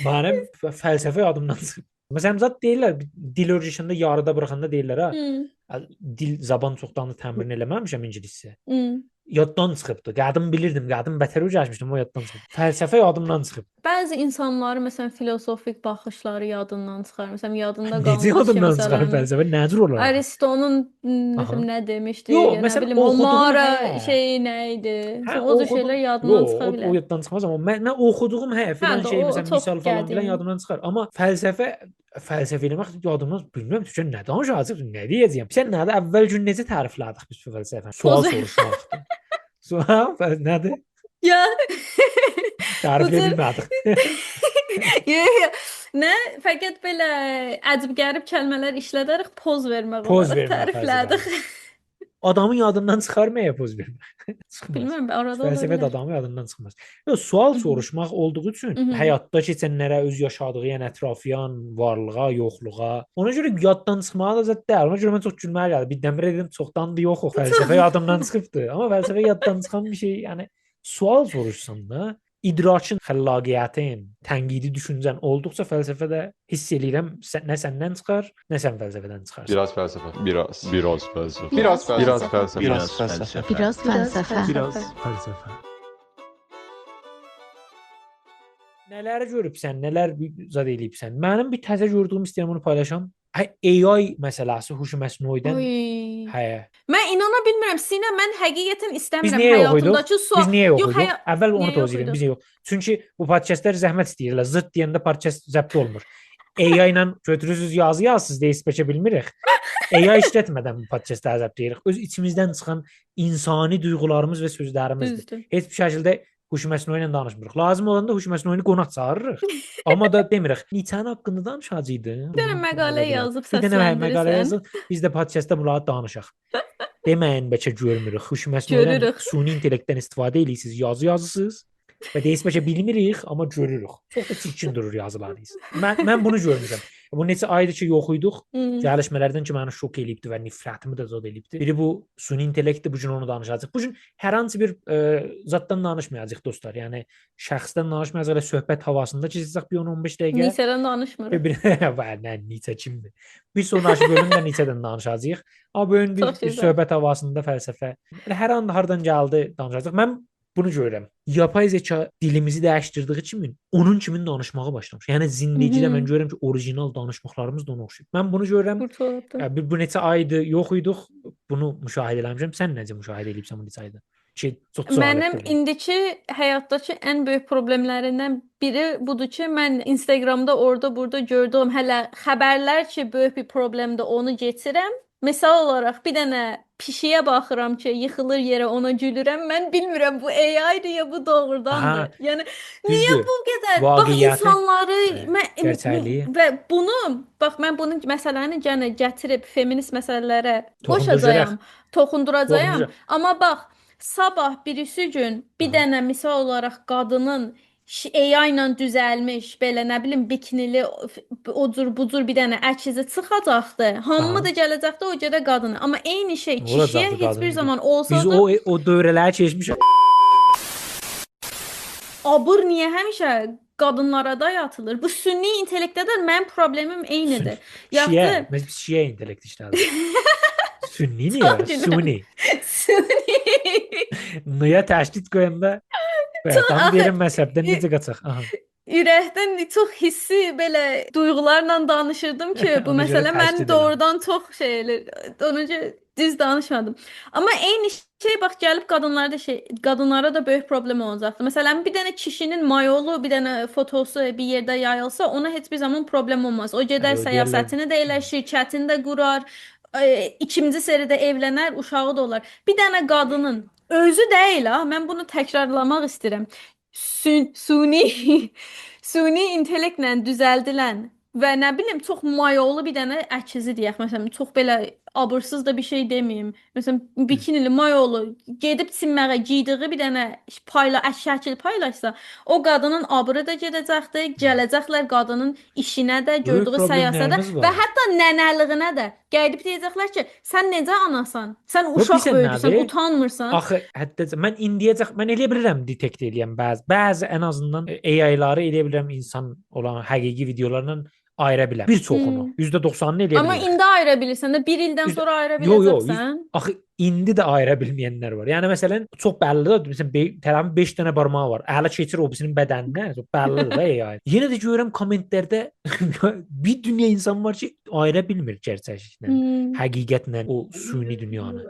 Mənim fəlsəfə yadımdan çıxıb. Məsələn, zət deyirlər, dil öyrəşəndə yarıda buraxanda deyirlər ha. Hmm, Dil zaban çoxdandır təmrin eləməmişəm ingiliscə. hmm. Yaddan çıxıbdı. Qədim bilirdim, qədim bətər öyrəşmişdim, o yaddan çıxıb. Fəlsəfə yadımdan çıxıb. Bəzi insanların məsələn filosofik baxışları yadından çıxar. Məsələn, yadında Necə qalmaz ki, yadımdan çıxarım məsələn fəlsəfə? Nəcür olar axı? Aristonun Aha. məsələn nə demişdi, Yox, ya nə məsələn bilim o oxuduğum mağara hə. şeyi nə idi? Hə, Məsələn, o cür oxudum. şeylər yadından Yox, çıxa o bilər. yaddan çıxmaz amma mən oxuduğum hə Hə, filan şey o məsələn çox misal falan filan qədim. yadımdan çıxar. Amma fəlsəfə eləmək yadımdan bilmirəm Türkçə nə danışacaq, nə deyəcəyəm. Sən nədir? Əvvəl gün necə təriflədik biz fəlsəfəni? Sual Poz soruşmaqdır. Sual nədir? ya bu Tərifləyə cür bilmədik. ya nə fəqət belə əcib qərib kəlmələr işlədərək poz vermək Poz olaraq vermək təriflədik. fəlsəfəsi. Adamın yadından çıxarmaya poz vermək. Çıxmaz. Bilmirəm, arada ola Fəlsəfə də bilər. adamın yadından çıxmaz. Yox, sual Mhm, soruşmaq olduğu üçün mhm. həyatda keçənlərə, öz yaşadığı, yəni ətrafıyan varlığa, yoxluğa. Ona görə yaddan çıxmağı da zət deyil. Ona görə mən çox gülməli gəldi. Birdən-birə dedim çoxdan da yox o fəlsəfə yadımdan çıxıbdı. Amma fəlsəfə yaddan çıxan bir şey, yəni sual soruşsan da idrakın, xəllaqiyyətin, tənqidi düşüncən olduqca fəlsəfədə hiss eləyirəm nə səndən çıxar, nə sən fəlsəfədən çıxarsan. Biraz fəlsəfə. Biraz fəlsəfə. Biraz fəlsəfə. Biraz fəlsəfə. Biraz fəlsəfə. Biraz fəlsəfə. Biraz fəlsəfə. Nələri görübsən, nələr zad eləyibsən? Mənim bir təzə gördüyüm istəyirəm onu paylaşam. AI məsələsi huş məsnuidən. Oy. Hə. Mən inana bilmirəm. Sinə mən həqiqətən Biz istəmirəm niyə yox idik? həyatımdakı sual. Biz niyə yox Yox, idik? Əvvəl onu niyə tozə yox edin, idik? biz yox. Çünki bu podkastlar zəhmət istəyirlər. Zıt deyəndə podkast zəbt olmur. AI ilə götürürsüz yazı yazsız deyə ispeçə bilmirik. AI işlətmədən bu podkastı zəbt edirik. Öz içimizdən çıxan insani duyğularımız və sözlərimizdir. Düzdür. Heç bir şəkildə huş məsnui ilə danışmırıq. Lazım olanda huş məsnuini qonaq çağırırıq. Amma da demirik. Nietzsche haqqında danışacaqdıq. Bir dənə məqalə yazıb Bir dənə məqalə səsləndirirsən. yazıb biz də podkastda bunları danışaq. Deməyin bəlkə görmürük. Huş məsnuidən Görürük. süni intellektdən istifadə edirsiniz, yazı yazırsınız. Və deyəs bəlkə bilmirik, amma görürük. Çox da çirkin durur yazılarınız. Mən bunu görmüşəm. Bu neçə aydır ki, yox idik. Gəlişmələrdən ki, məni şok eləyibdi və nifrətimi də zad eləyibdi. Biri bu süni intellektdir, bu gün onu danışacağıq. Bu gün hər hansı bir zətdən danışmayacağıq dostlar. Yəni şəxsdən danışmayacağıq, elə söhbət havasında keçəcək bir 10-15 dəqiqə. Nisədən danışmırıq. Nə Nietzsche kimdir? Bir sonraki bölümdə Nietzschedən danışacağıq. Amma bu gün Çox bir gözəl. söhbət havasında fəlsəfə. Hər an hardan gəldi danışacağıq. Mən bunu görürəm. Yapay zeka dilimizi dəyişdirdiyi kimi onun kimi danışmağa başlamış. Yəni zindicidə mən görürəm ki, orijinal danışmaqlarımız da ona oxşayır. Mən bunu görürəm. Qurtardı. Bu neçə aydır yox idik. Bunu müşahidə eləmişəm. Sən necə müşahidə edibsən bu neçə ayda? Ki, çox Mənim indiki həyatdakı ən böyük problemlərindən biri budur ki, mən Instagramda orada burada gördüyüm hələ xəbərlər ki, böyük bir problemdir, onu keçirəm. Misal olaraq bir dənə pişiyə baxıram ki, yıxılır yerə, ona gülürəm. Mən bilmirəm bu AI-dir ya bu doğrudandır. Yəni niyə bu qədər bax insanları gerçəkliyi və bunu bax mən bunu məsələni yenə gətirib feminist məsələlərə qoşacağam, toxunduracağam. Amma bax sabah birisi gün bir dənə misal olaraq qadının AI ilə düzəlmiş, belə nə bilim bikinili o cür bu cür bir dənə əkizi çıxacaqdı. Hamı da gələcəkdi o görə qadını. Amma eyni şey kişiyə heç bir zaman olsa biz da o dövrələri keçmişik. Abır niyə həmişə qadınlara dayatılır? Bu süni intellektdə də mənim problemim eynidir. Yaxşı, biz şiə intellekt işlədik. Sünni niyə? Suni. Süni. Niyə təşdid qoyanda tam derin məzhəbdən necə qaçaq? Ürəkdən çox hissi belə duyğularla danışırdım ki, bu məsələ məni doğrudan çox şey eləyir. Onun üçün düz danışmadım. Amma eyni şey bax gəlib qadınlara da böyük problem olacaqdı. Məsələn, bir dənə kişinin mayolu, bir dənə fotosu bir yerdə yayılsa, ona heç bir zaman problem olmaz. O gedər səyahətini də elə, şirkətini də qurar, ikinci seridə evlənər, uşağı da olar. Bir dənə qadının özü deyil ha, mən bunu təkrarlamaq istəyirəm. Süni intellektlə düzəldilən və nə bilim çox mayolu bir dənə əkizi deyək, məsələn, çox belə abırsız da bir şey deməyim. Məsələn, bikinili, mayolu gedib çimməyə giydiyi bir dənə şəkil paylaşsa, o qadının abırı da gedəcəkdir, gələcəklər qadının işinə də, Böyük gördüyü səyasətə problemlərimiz və var. hətta nənəliyinə də. Gəlib deyəcəklər ki, sən necə anasan? Sən Yox, uşaq bilirsən böyüdürsən, nədir? utanmırsan. Axı hətta mən indiyəcək mən elə bilirəm detekt eləyəm bəzi ən azından AI-ları elə bilirəm insan olan həqiqi videolarla ayıra biləm. Bir çoxunu, %90'ını eləyə Amma bilirəm. indi ayıra bilirsən də, bir ildən Yüzdə- sonra ayıra Yo, yo, biləcəksən. axı indi də ayıra bilməyənlər var. Yəni məsələn çox bəllidir. Məsələn tərəfin 5 dənə barmağı var. Ələ keçir o birisinin bədəninə. Çox bəllidir də AI. Yenə də görürəm kommentlərdə bir dünya insan var ki, ayıra bilmir gerçəkliklə, həqiqətlə o süni dünyanı.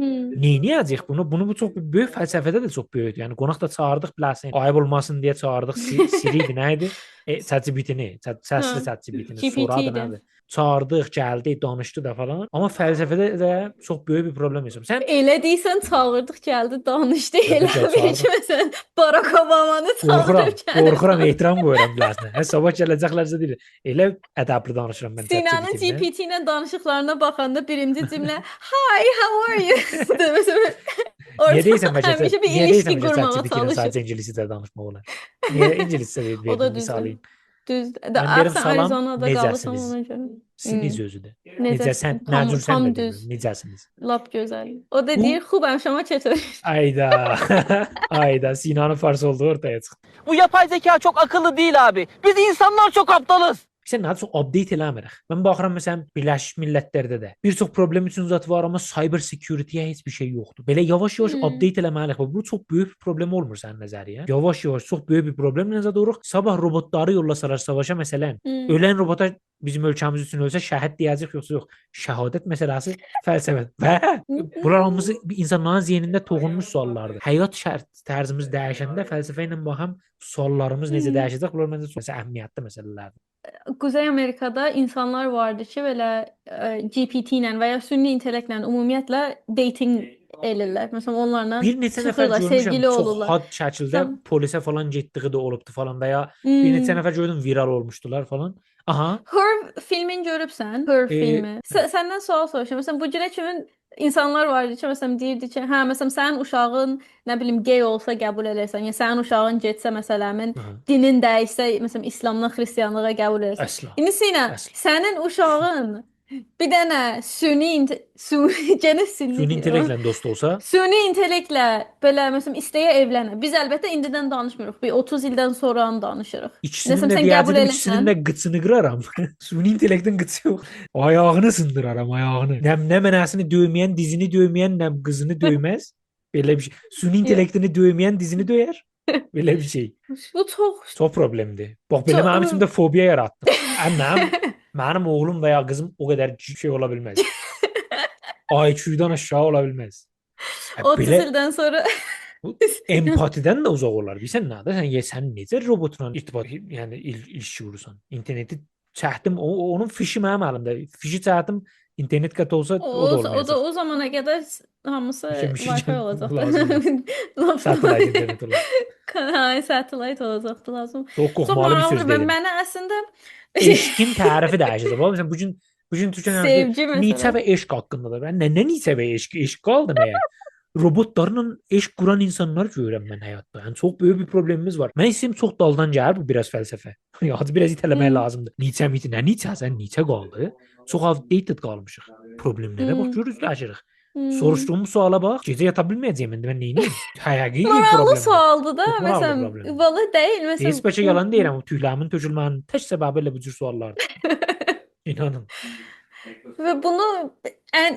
Neyniyəcək bunu? Bunu bu çox böyük fəlsəfədə də çox böyükdür. Yəni qonaq da çağırdıq, biləsən. Ayıb olmasın deyə çağırdıq. Siri idi, nə idi? ChatGPT-ni, səsli ChatGPT-ni, soradı nədir? Çağırdıq, gəldi, danışdı da falan. Amma fəlsəfədə də çox böyük bir problem yaşam. Sən Elə deyirsən çağırdıq, gəldi, danışdı. Elə çağırdıq. bil ki, məsələn, Barack Obama'nı qorxuram, çağırıb gəldi. qorxuram, ehtiram qoyuram biləsən. Hə, sabah gələcəklərsə deyir. Elə ədəbli danışıram mən Sinanın ChatGPT-ilə. GPT ilə danışıqlarına baxanda birinci cümlə "Hi, how are you?" Məsələn, Niyə deyirsən bəlkə? həmişə bir Niyə ilişki deyirsən qurmağa ChatGPT-lə çalışır. sadəcə ingiliscə danışmaq olar? Niyə ingiliscə O da verdim düzdür. misalayım? Düz. Mən deyirəm Sən salam, Arizonada qalırsan necəsiniz? ona görə. Siniz özüdür. Necəsiz? Necəsən? Tam- Nəcürsən tam də düz. bilmirəm. Necəsiniz? Lap gözəl. O da Bu- deyir, "Xubam, şoma çətir." Ayda. Ayda Sinan'ın fars olduğu ortaya çıxdı. Bu yapay zeka çok akıllı değil abi. Biz insanlar çok aptalız. Sən nə çox update eləmirik. Mən baxıram məsələn Birləşmiş Millətlərdə də bir çox problem üçün zət var, amma cyber security-yə heç bir şey yoxdur. Belə yavaş-yavaş update eləməliyik. Bu çox böyük bir problem olmur sənin nəzəriyyən. Yavaş-yavaş çox böyük bir problem nəzərdə alırıq. Sabah robotları yollasalar savaşa məsələn, ölən robota bizim ölkəmiz üçün ölsə şəhid deyəcək yoxsa yox. Şəhadət məsələsi fəlsəfə. Və bunlar hamısı insanların zeynində toxunmuş suallardır. Həyat tərzimiz dəyişəndə fəlsəfə ilə baxım suallarımız necə dəyişəcək? Bunlar məncə çox əhəmiyyətli məsələlərdir. Kuzey Amerika'da insanlar vardı ki belə GPT ilə və ya süni intellektlə ümumiyyətlə dating elirlər. Məsələn, onlarla Bir neçə nəfər çıxırlar, görmüşəm sevgili çox olurlar. had şəkildə Sən- polisə falan getdiyi də olubdu falan və ya bir neçə nəfər gördüm viral olmuşdular falan. Aha. Her filmin görübsən? Her filmi. Səndən sual soruşuram. Məsələn, bu günə kimi insanlar vardı ki, məsələn deyirdi ki, hə, məsələn sənin uşağın nə bilim gay olsa qəbul elərsən. Yəni sənin uşağın getsə məsələmin dinin dəyişsə, məsələn İslamdan xristianlığa qəbul elərsən. Əsla. İndi Sina, Əsla. sənin uşağın bir dənə Süni intellektlə dost olsa, Süni intellektlə belə məsələn istəyə evlənə. Biz əlbəttə indidən danışmırıq. Bir 30 ildən sonra danışırıq. ikisinin Məsələn, də sən qəbul deyəcəm, eləsən? ikisinin də qıçını qıraram. Süni intellektin qıçı yox. Ayağını sındıraram, ayağını. Nə mənasını döyməyən, dizini döyməyən, nə qızını döyməz. Belə bir şey. Süni intellektini döyməyən dizini döyər. Belə bir şey. Bu çox Problemdir. Bax belə mənim içimdə fobiya yaratdı. Mənim oğlum və ya qızım o qədər şey ola bilməz. IQ-dan aşağı ola bilməz. 30 ildən sonra Empatidən də uzaq olar. Bilirsən nədir? Sən necə robotla irtibat, yəni ilişki qurursan? İnterneti çəkdim, onun fişi mənim əlimdə. Fişi çəkdim, internet qat olsa o da olmayacaq. o zamana qədər hamısı Mişə Wi-Fi olacaqdı. lazım. Satellite internet olar. Hə, satellite olacaqdı lazım. Çox qorxmalı bir söz dedim. Mənə əslində Eşqin tərifi dəyişəcək. Bax məsələn bu gün Türkiyədə sevgi Nietzsche məsələn. və eşq haqqındadır. Mən nə Nietzsche və eşq qaldı nəyə? Robotlarla eşq quran insanlar görürəm mən həyatda. Yəni çox böyük bir problemimiz var. Mən istəyirəm çox daldan gəlir bu biraz fəlsəfə. Yəni biraz itələmək lazımdır. Nietzsche miti, nə Nietzsche, sən Nietzsche qaldı. Çox outdated qalmışıq. Problemlərə bax görürük. Soruşduğum suala bax, gecə yata bilməyəcəyəm indi mən neyniyim? Həqiqi bir Maraqlı problem. sualdır da. Çox maraqlı Məsələn, problem. vallahi deyil. Məsələn, Heç bəlkə yalan deyirəm. O tüylərimin tökülmənin tək səbəbi elə bu cür suallardır. İnanın. Və bunu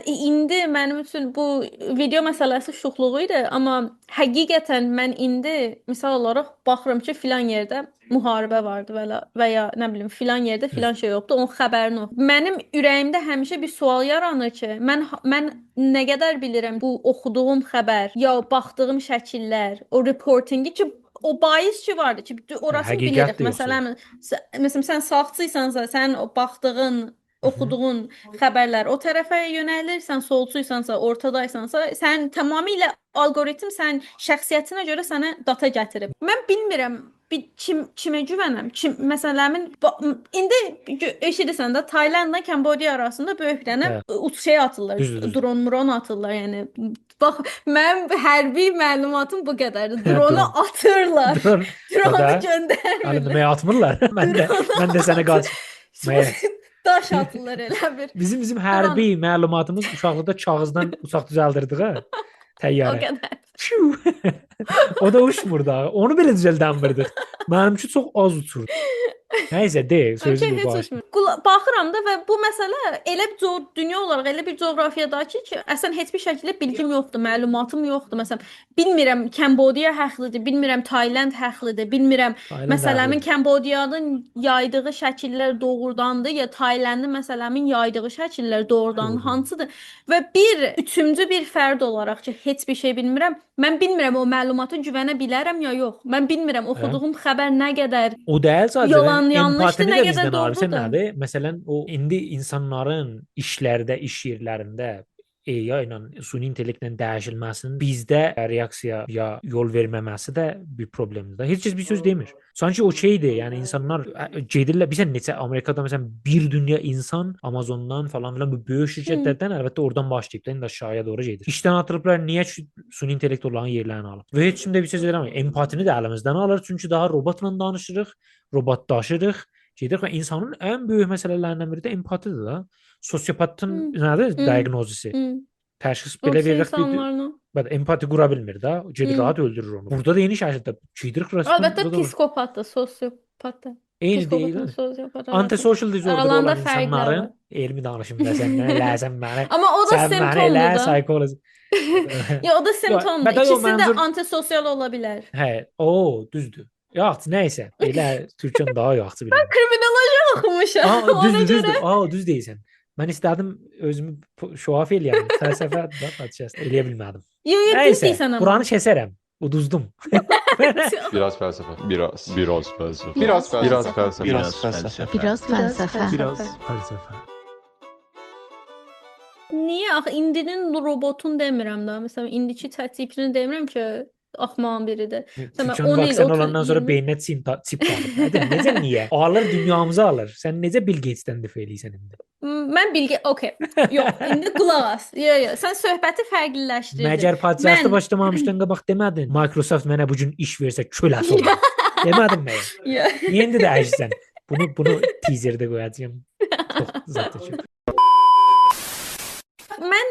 indi mənim üçün bu video məsələsi şuxluğu idi, amma həqiqətən mən indi misal olaraq baxıram ki, filan yerdə müharibə vardı və ya nə bilim filan yerdə filan şey yoxdur, onun xəbərini yox. Mənim ürəyimdə həmişə bir sual yaranır ki, mən nə qədər bilirəm bu oxuduğum xəbər, ya baxdığım şəkillər, o reportingi ki, o bais ki vardı ki, orasını bilirik. Məsələn sən sağçıysansa, sən o baxdığın oxuduğun xəbərlər o tərəfə yönəlir, sən solçuysansa, ortadaysansa, sən tamamilə algoritm sən şəxsiyyətinə görə sənə data gətirib. Mən bilmirəm kimə güvənəm? Məsələmin indi eşidirsən də Taylandla Kambodiya arasında böyük dənə şey atırlar, Düzdür. dron atırlar, yəni bax mənim hərbi məlumatım bu qədərdir. Dronu atırlar. Dronu göndərmirlər. Alınmaya atmırlar. Mən də sənə qaç. Daş atırlar elə bir. Bizim hərbi məlumatımız uşaqlıqda kağızdan uçaq düzəldirdik ha. Təyyarə. O qədər. O da uçmur da. Onu belə düzəldənmirdik. Mənimki çox az uçurdu. Nəysə, sözü bu baş. Baxıram da və bu məsələ elə bir dünya olaraq elə bir coğrafiyadadır ki, əslən heç bir şəkildə bilgim yoxdur, məlumatım yoxdur. Məsələn, bilmirəm Kambodiya haqlıdır, bilmirəm Tayland haqlıdır, bilmirəm məsələmin Kambodiyanın yaydığı şəkillər doğrudandır ya Taylandın məsələmin yaydığı şəkillər doğrudan hansıdır və üçüncü bir fərd olaraq ki, heç bir şey bilmirəm. Mən bilmirəm o məlumata güvənə bilərəm ya yox. Mən bilmirəm oxuduğum xəbər nə qədər o deyil sadəcə. Yanlışdır, nə qədər doğrudur. Nədir? Məsələn, o indi insanların işlərdə, iş yerlərində AI ilə, süni intellektlə dəyişilməsinin bizdə reaksiyaya yol verməməsi də bir problemdir. Heç kəs bir söz demir. Sanki okeydir. Yəni insanlar gedirlər. Bilirsən neçə Amerikada məsələn bir dünya insan Amazondan falan filan bu böyük şirkətlərdən əlbəttə oradan başlayıb da indi aşağıya doğru gedir. İşdən atılıblar. Niyə? Süni intellekt olan yerlərini alıb. Və heç kim də bir söz verəmir. Empatini də əlimizdən alır. Çünki daha robotla danışırıq, robotdaşırıq. Gedir və insanın ən böyük məsələlərindən biri də empatidir da. Sosiopatın nədir? Diaqnozisi. Təşxis belə veririk bir empati qura bilmir də. Gedir rahat öldürür onu. Burada da yeni şəkildə gedir rəsmi. Əlbəttə psikopat da, sosiopat da. Eyni deyil. Antisocial disorder olan insanların elmi danışımda səndən ləzəm mənə. Amma o da simptomdur da. Psixoloji. Ya o da simptomdur. İkisi də antisosial ola bilər. Hə, düzdür. Yox, nəysə. Elə Türkçən daha yaxşı bilirəm. Mən kriminologiya oxumuşam. Düz deyirsən. Mən istədim özümü şoaf eləyəm. Fəlsəfə eləyə bilmədim. Düz deyirsən amma. Buranı kəsərəm. Uduzdum. Biraz felsefe. Biraz felsefe. Biraz felsefe. Biraz felsefe. Biraz felsefe. Biraz felsefe. Biraz felsefe. Niyə? Axı indinin robotun demirəm də. Məsələn, indiki ChatGPT-ni demirəm ki, axmağın biridir. Türkçən vaksin olandan sonra beyninə çip qalır. Necə niyə? Alır dünyamızı alır. Sən necə Bill Gates-dən dəf eləyirsən indi? Mən okey. Yox, indi qulaq as. Yox, sən söhbəti fərqliləşdirdin. Məgər podkastı başlamamışdan qabaq demədin. Microsoft mənə bu gün iş versə köləsi olar. Demədin mən. Yox. İndi də əjsən. Bunu teaserdə qoyacağam. Çox zətə. Mən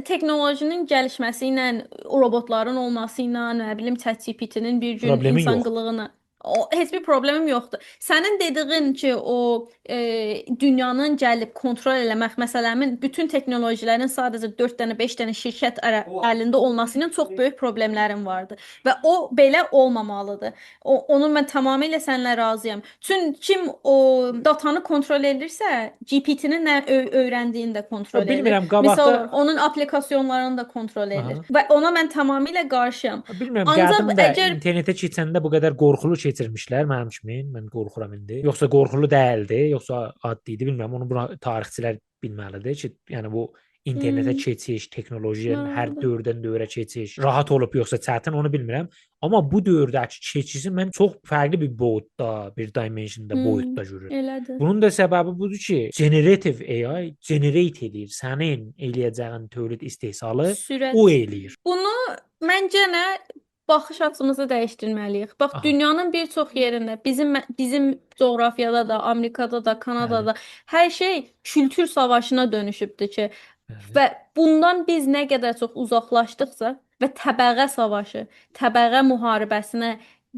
texnolojinin gəlişməsi ilə, robotların olması ilə, nə bilim ChatGPT-nin bir gün insan qılığına heç bir problemim yoxdur. Sənin dediyin ki, o dünyanın gəlib kontrol eləmək məsələmin bütün texnologilərin sadəcə 4 dənə, 5 dənə şirkət əlində olması ilə çox böyük problemlərim vardı və o belə olmamalıdır. Onu mən tamamilə səninlə razıyam. Çünki kim o datanı kontrol edirsə, GPT-nin nə öyrəndiyini də kontrol edir. Bilmirəm, qabaqda misal onun applikasyonlarını da kontrol edir. Və ona mən tamamilə qarşıyam. Bilmirəm, qədimdə internetə keçəndə bu qədər qorxulu keçirmişlər mənim kimi. Mən qorxuram indi. Yoxsa qorxulu deyildi, yoxsa addi idi, bilmirəm. Onu buna tarixçilər bilməlidir ki, yəni bu internetə keçiş, texnologiyanın hər dövrdən dövrə keçiş rahat olub yoxsa çətin, onu bilmirəm. Amma bu dövrdəki keçişi mən çox fərqli bir boyutda, bir dimensionda, boyutda görürəm. Elədir. Bunun da səbəbi budur ki, generative AI generate edir sənin eləyəcəyin tövlid istehsalı, o eləyir. Bunu məncə nə baxış açımızı dəyişdirməliyik. Bax, dünyanın bir çox yerində, bizim coğrafiyada da, Amerikada da, Kanadada hər şey kültür savaşına dönüşübdür ki, və bundan biz nə qədər çox uzaqlaşdıqca və təbəqə savaşı, təbəqə müharibəsinə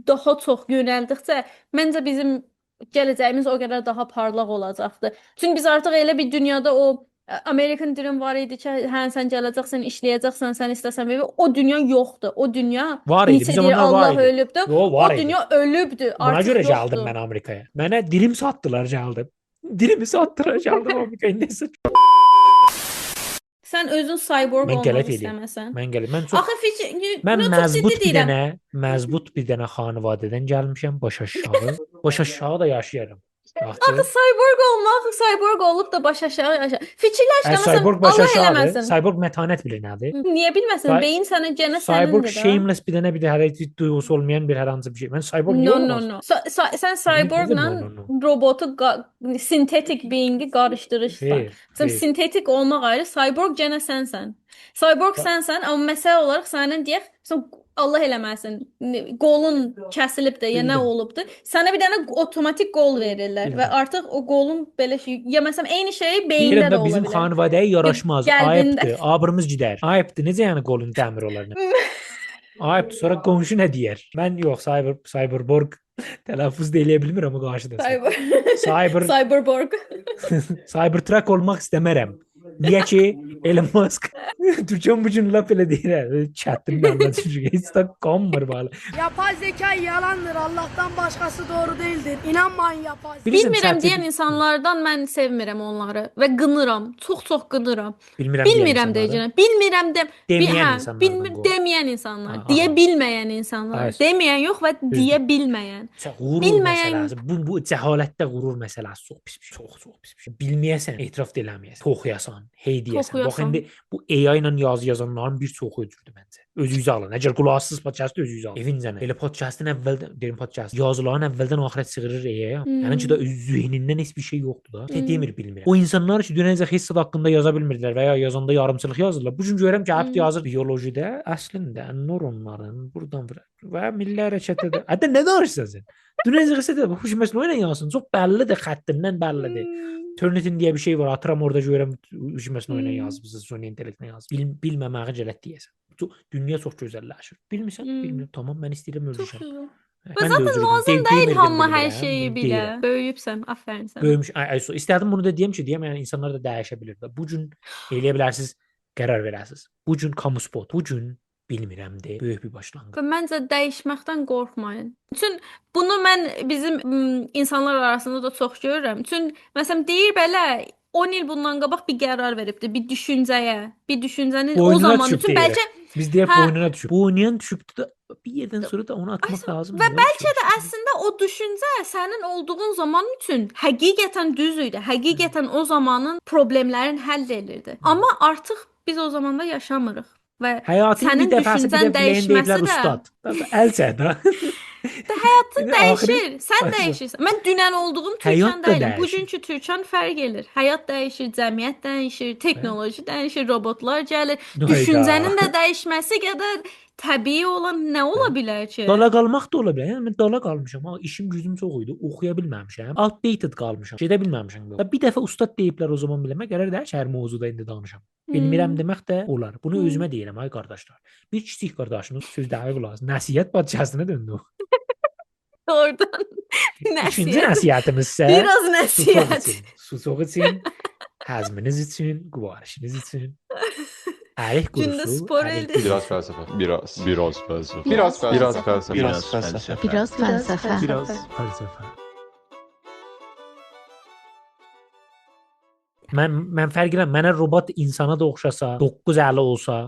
daha çox yönəldikcə, məncə bizim gələcəyimiz o qədər daha parlaq olacaqdır. Çünki biz artıq elə bir dünyada o American Dream var idi ki, sən gələcəksən, işləyəcəksən, sən istəsən və o dünya yoxdur. O dünya var idi. Bizim onlar Allah var idi. Ölübdür. O dünya ölübdür. Buna görə gəldim mən Amerikaya. Mənə dilim satdılar, gəldim. Dilimi satdılar, gəldim Amerikaya. Sən özün cyborg olmaq istəməsən. Mən gələm. Mən çox mən məzbut bir dənə xanivadədən gəlmişəm, baş aşağı. Baş aşağı da yaşayıram. Axı cyborg olmaq, cyborg olub da baş aşağı yaşa. Fikirləş də məsələn Cyborg baş Allah aşağıdır. eləməsin. Cyborg mətanət bilir nədir? Niyə bilməsən? Cy- Beyin sənin gənə Cyborg sənindir də. shameless bir dənə bir də hər duyğusu olmayan bir hər hansı bir şey. Mən cyborg No, yox. no, no. Sən cyborgla No, no, robotu sintetik beyingi qarışdırırsan. Xeyr, Sən xeyr. sintetik olmaq ayrı, cyborg gənə sənsən. Cyborg sənsən, amma məsələ olaraq sənin deyək, məsələn, Allah eləməsin, qolun kəsilib də ya nə Bildim. olubdu. Sənə bir dənə otomatik qol verirlər Bildim. və artıq o qolun belə şey, ya məsələn eyni şey beyində Deyirəm də də ola bizim bilər. xanivadəyə yaraşmaz. Qəlbində. Ayıbdır. Abrımız gedər. Ayıbdır. Necə yəni qolun dəmir olar? Ayıbdır. Sonra qonşu nə deyər? Mən yox, cyberborg tələffüz də eləyə bilmirəm amma qarşıdasın. Cyberborg. Cybertruck olmaq istəmərəm. Niyə ki Elon Musk Türkçəm bu gün laf elə deyir. Çətin anlatır. Heç də qanmır belə. Yapay zeka yalandır. Allah'tan başkası doğru değildir. İnanmayın yapay zeka. Bilirsən, Bilmirəm sən- deyən insanlardan mən sevmirəm onları və qınıram. Çox qınıram. Bilmirəm Bilmirəm deyəcəm. Bilmirəm də Deməyən insanlardan qol. deməyən insanlar, Ha, deyə aha. bilməyən insanlar, Hayır. deməyən yox və deyə bilməyən. Qurur Bilməyən- məsələsi. Bu cəhalətdə qurur məsələsi çox pis bir şey. Çox pis bir şey. Bilməyəsən, etiraf da eləməyəsən. Toxuyasan, hey deyəsən. Bax Toxuyasan. indi bu AI ilə yazı yazanların bir çoxu öcürdü məncə. Özünüzü alın. Əgər qulaqsız podkastı özünüzü alın. Evincənə. Elə podkastın əvvəldən, deyim podkast, yazıların əvvəldən axıra sığırır AI-ya. Yəni ki də öz zehnindən heç bir şey yoxdur da. Demir bilmirəm. O insanlar ki dünəcə hissat haqqında yaza bilmirdilər və ya yazanda yarımçılıq yazırlar. Bu gün görürəm ki, həpt yazır biologidə əslində nöronların burdan və milli hərəkətdə də. Hətta nə danışırsan sən? Dünəcə hissat bu huş məsələ ilə yazsın. Çox bəllidir, xəttindən bəllidir. Turnitin deyə bir şey var. Atıram orada görürəm huş məsələ ilə yazmısınız, süni intellektinə yaz. Bilməməyə cələt deyəsən. Dünya çox gözəlləşir. Bilmirsən? Bilmirəm. Tamam, mən istəyirəm Çox özüşəm. gözəl. Mən Və də zaten özürəm. lazım Demirdim, deyil hamı hər bilmirəm, şeyi bilə. deyirəm. Böyüyübsən, afərin sənə. Böyümüş. İstədim bunu da deyim ki, yəni insanlar da dəyişə bilər də. Bu gün eləyə bilərsiniz, qərar verəsiniz. Bu gün kamu spot. Bu gün bilmirəm de, böyük bir başlanğıc. Və məncə dəyişməkdən qorxmayın. Çünki bunu mən bizim insanlar arasında da çox görürəm. Çünki məsələn deyir belə 10 il bundan qabaq bir qərar veribdi, bir düşüncəyə, bir düşüncəni o Boynuna zaman düşüb üçün deyirik. bəlkə Biz deyək Hə. boynuna düşüb. Boynuna düşübdü də bir yerdən sonra da onu atmaq lazım. və bəlkə də əslində o düşüncə sənin olduğun zaman üçün həqiqətən düz idi. Həqiqətən o zamanın problemlərin həll elirdi. Amma artıq biz o zamanda yaşamırıq və həyatın sənin bir dəfəsi düşüncən dəyişməsi də ustad. Əl çəkdə. həyatın Yəni dəyişir. Sən axırı- dəyişirsən. Mən dünən olduğum Həyat Türkan da deyiləm. dəyişir. Bugünkü Türkan fərq edir. Həyat dəyişir, cəmiyyət dəyişir, texnoloji dəyişir, robotlar gəlir. Hayda. Düşüncənin də dəyişməsi qədər təbii olan nə ola bilər ki? Dala qalmaq da ola bilər. Yəni mən dala qalmışam. Ha, işim gücüm çox idi. Oxuya bilməmişəm. Outdated qalmışam. Gedə bilməmişəm. Və bir dəfə ustad deyiblər o zaman biləmə qərar də hər mövzuda indi danışam. Bilmirəm demək də olar. Bunu özümə deyirəm ay qardaşlar. Bir kiçik qardaşınız sözləri qulaq asın. Nəsihət podkastına döndü. Oradan İkinci nəsihət. nəsihətimiz isə Biraz nəsihət. Susuz üçün, həzminiz üçün, guvarişiniz üçün. Ərik Gündə qurusu. spor ərik elde. qurusu. Biraz felsefe. Biraz felsefe. Biraz felsefe. Biraz felsefe. Biraz fəlsəfə. Biraz fəlsəfə. Mən fərq edirəm. Mənə robot insana da oxşasa, 9 əli olsa,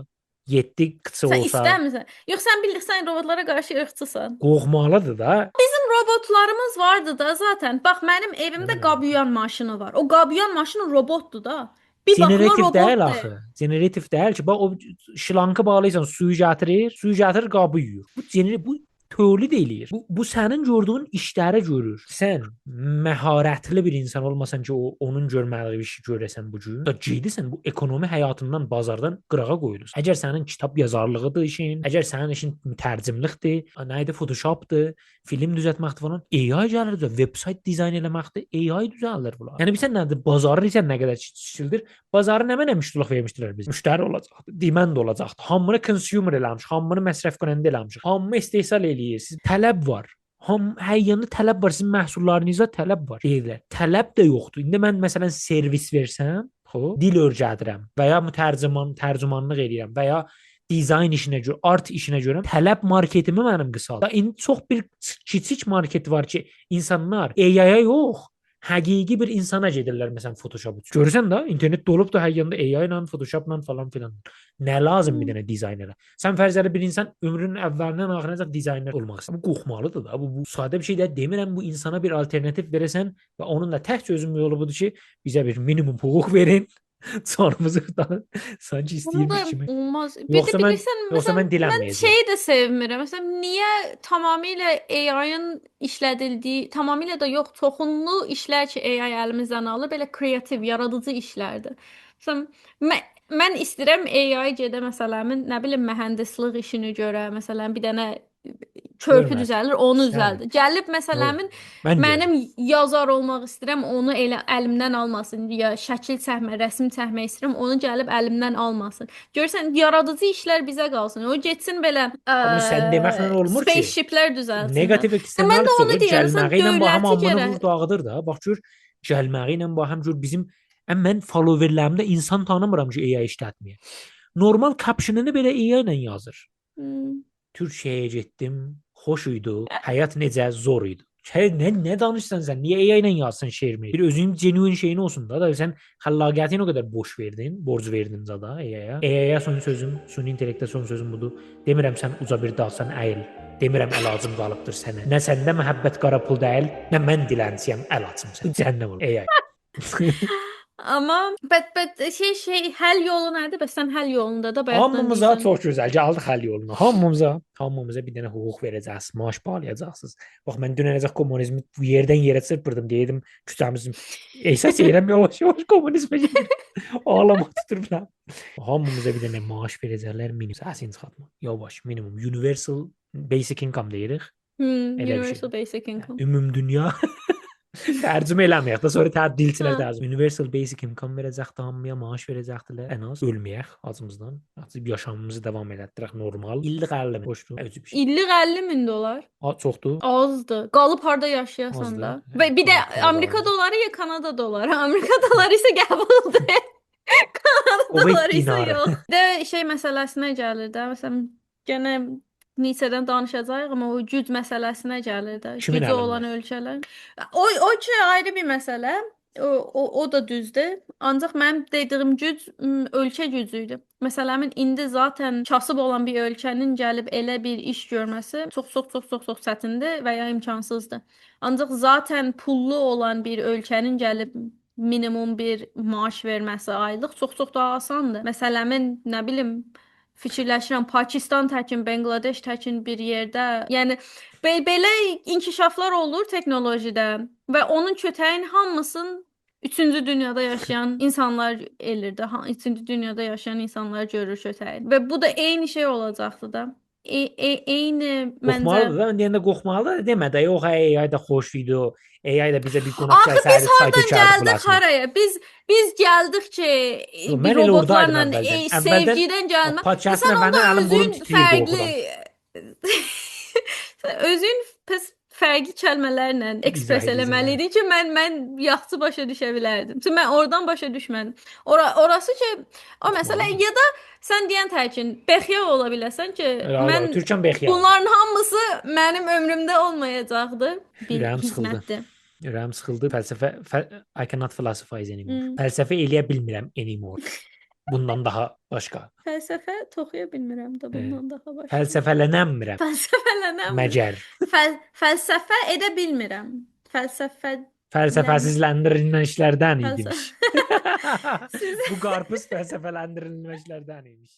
7 qıçı Sən olsa, istəmirsən. Yox, sən bilirsən robotlara qarşı ırqçısan. qorxmalıdır da. Robotlarımız vardı da zaten. Bax mənim evimdə qabıyan maşını var. O qabıyan maşını robotdur da. Bir baxma Generativ robotdur. deyil axı. Generativ deyil ki, bax o şlankı bağlayırsan, suyu gətirir, qabı yuyur. Bu tövlid eləyir. Bu sənin gördüyün işləri görür. Sən məharətli bir insan olmasan ki, onun görmədiyi işi görəsən bu gün, da gedisən bu ekonomi həyatından, bazardan qırağa qoyulursan. Əgər sənin kitab yazarlığıdır işin, əgər sənin işin mütərcimlikdir, nə idi, Photoshopdur, film düzəltməkdir falan, AI gəlir də, vebsayt dizayn eləməkdir, AI düzəldir bunlar. Yəni bilirsən nədir? Bazarı necə nə qədər çildir? Bazarı nə mənə müştərək vermişdilər biz. Müştəri olacaqdı, demand olacaqdı. Hamını consumer eləmiş, hamını məsrəf کننده eləmiş. Hamı istehsal eləyir. Siz tələb var. Hər yanda tələb var. Sizin məhsullarınızda tələb var. Deyirlər. Tələb də yoxdur. İndi mən məsələn servis versəm, dil öyrədirəm və ya tərcümanlıq edirəm və ya dizayn işinə görə, art işinə görə tələb marketimi mənim qısaldır. İndi çox bir kiçik market var ki, insanlar AI-ya yox, həqiqi bir insana gedirlər məsələn Photoshop üçün. Görürsən də internetdə olub da hər yanda AI ilə, Photoshopla falan filan. Nə lazım bir dənə dizaynera? Sən fərz elə bir insan ömrünün əvvəlindən axırına dizayner olmaq istəyir. Bu qorxmalıdır da. Bu sadə bir şey deyil. Demirəm bu insana bir alternativ verəsən və onun da tək çözüm yolu budur ki, bizə bir minimum hüquq verin. Sonumuzu da sanki istəyirmiş kimi. Olmaz. Yoxsa mən, bilirsən, yoxsa mən mən dilənməyəcəm. şeyi də sevmirəm. Məsələn, niyə tamamilə AI-ın işlədildiyi, tamamilə də yox, çoxunluq işlər ki, AI əlimizdən alır, belə kreativ, yaradıcı işlərdir. Məsələn, mən istəyirəm AI gedə məsələn, nə bilim, mühəndislik işini görə, məsələn, bir dənə körpü Görmə. düzəlir, onu Sən- düzəldir. Gəlib məsələn, Mən mənim yazar olmaq istəyirəm, onu elə əlimdən almasın. Ya şəkil çəkmə, rəsm çəkmək istəyirəm, onu gəlib əlimdən almasın. Görsən, yaradıcı işlər bizə qalsın. O getsin belə Amma sən deməklə olmur ki, spaceshiplər düzəltsin. Negativ Mən eksternal də onu olur. deyirəm, sən Gəlməyi ilə bu həm dövləti almanı gərək. vur dağıdır da. Bax gör, gəlməyi ilə bu həm gör bizim mən followerlərimdə insan tanımıram ki, AI işlətməyə. Normal caption'ını belə AI ilə yazır. Türkiyəyə getdim, xoş idi, həyat necə zor idi. Nə danışsan sən? Niyə AI ilə yazsan şeirimi? Bir özünün genuine şeyin olsun da. Da sən xəllaqiyyətin o qədər boş verdin, borc verdin zada AI-ya. AI-ya son sözüm, süni intellektə son sözüm budur. Demirəm sən uca bir dağsan əyil. Demirəm əlacım qalıbdır sənə. Nə səndə məhəbbət qara pul deyil, nə mən dilənçiyəm əlacım sən. Cəhənnəm ol AI. Amma şey həll yolu nədir? Bəs sən həll yolunda da bayaqdan Hamımıza deyirsən. çox gözəl gəldik həll yoluna. Hamımıza bir dənə hüquq verəcəksiniz, maaş bağlayacaqsınız. Bax mən dünənəcək kommunizmi yerdən yerə çırpırdım, deyirdim küçəmizin əsas yerəm yavaş-yavaş kommunizmə gedir. Ağlama tutur bilə. Hamımıza bir dənə maaş verəcəklər, minimum səsini çıxartma. Yavaş, minimum universal basic income deyirik. Elə bir şey. Universal Basic Income. Ümum dünya tərcümə eləməyək də, sonra dilçilər Hə. tərcümə. Universal basic income verəcəkdi hamıya, maaş verəcəkdilər. Ən az ölməyək acımızdan. Açıb yaşamımızı davam elətdirək normal. İllik 50 min. Boşdur. Əvcü bir şey. İllik 50 min dolar. Çoxdur. Azdır. Qalıb harda yaşayasan Azdır. da. Hə, Və bir də Kanada Amerika doları. doları ya Kanada doları. Amerika doları isə qəbuldur. Kanada O doları isə dinarı. yox. Də şey məsələsinə gəlir də. Məsələn, yenə Nisədən danışacağıq, amma o güc məsələsinə gəlir də. Kimin Gücü əlində? olan ölkələr. O ki ayrı bir məsələ. O da düzdür. Ancaq mənim dediyim güc ölkə gücüydü. Məsələn, indi zaten kasıb olan bir ölkənin gəlib elə bir iş görməsi çox çətindir və ya imkansızdır. Ancaq zaten pullu olan bir ölkənin gəlib minimum bir maaş verməsi aylıq çox daha asandır. Məsələn, nə bilim, fikirləşirəm Pakistan təkin, Bangladeş təkin bir yerdə, yəni belə inkişaflar olur texnologidə və onun kötəyin hamısını 3-cü dünyada yaşayan insanlar elirdi. 3-cü dünyada yaşayan insanlar görür kötəyin. Və bu da eyni şey olacaqdı da. Eyni məncə. Qorxmalıdır da. Mən deyəndə qorxmalıdır. Demə də, yox AI da xoş idi. AI da bizə bir qonaq Axı biz gəlsəydi, çay hardan tökərdi gəldik xulasını. haraya? Biz gəldik ki, Yox, bir mən elə robotlarla oradaydım əvvəldən. sevgidən gəlmə. Podcastın Sən əvvəldən onda əlim qolum özün titrəyirdi fərqli Sən özün pis fərqli kəlmələrlə ekspress İzah eləməliydin ki, mən yaxşı başa düşə bilərdim. Çünki mən oradan başa düşmədim. Orası ki, o məsələ ya da sən deyən təkin bexya ola biləsən ki, mən Türkan Bexya. bunların hamısı mənim ömrümdə olmayacaqdı. Bir Ürəyim sıxıldı. hizmətdir. Ürəyim sıxıldı. Fəlsəfə I cannot philosophize anymore. Fəlsəfə eləyə bilmirəm anymore. Bundan daha başqa. Fəlsəfə toxuya bilmirəm də bundan daha başqa. Fəlsəfələnəmirəm. Fəlsəfələnəm. Məcər. Fəlsəfə edə bilmirəm. Fəlsəfəsizləndirilən işlərdən Fəlsəfə- imiş. Bu qarpız fəlsəfələndirilən işlərdən imiş.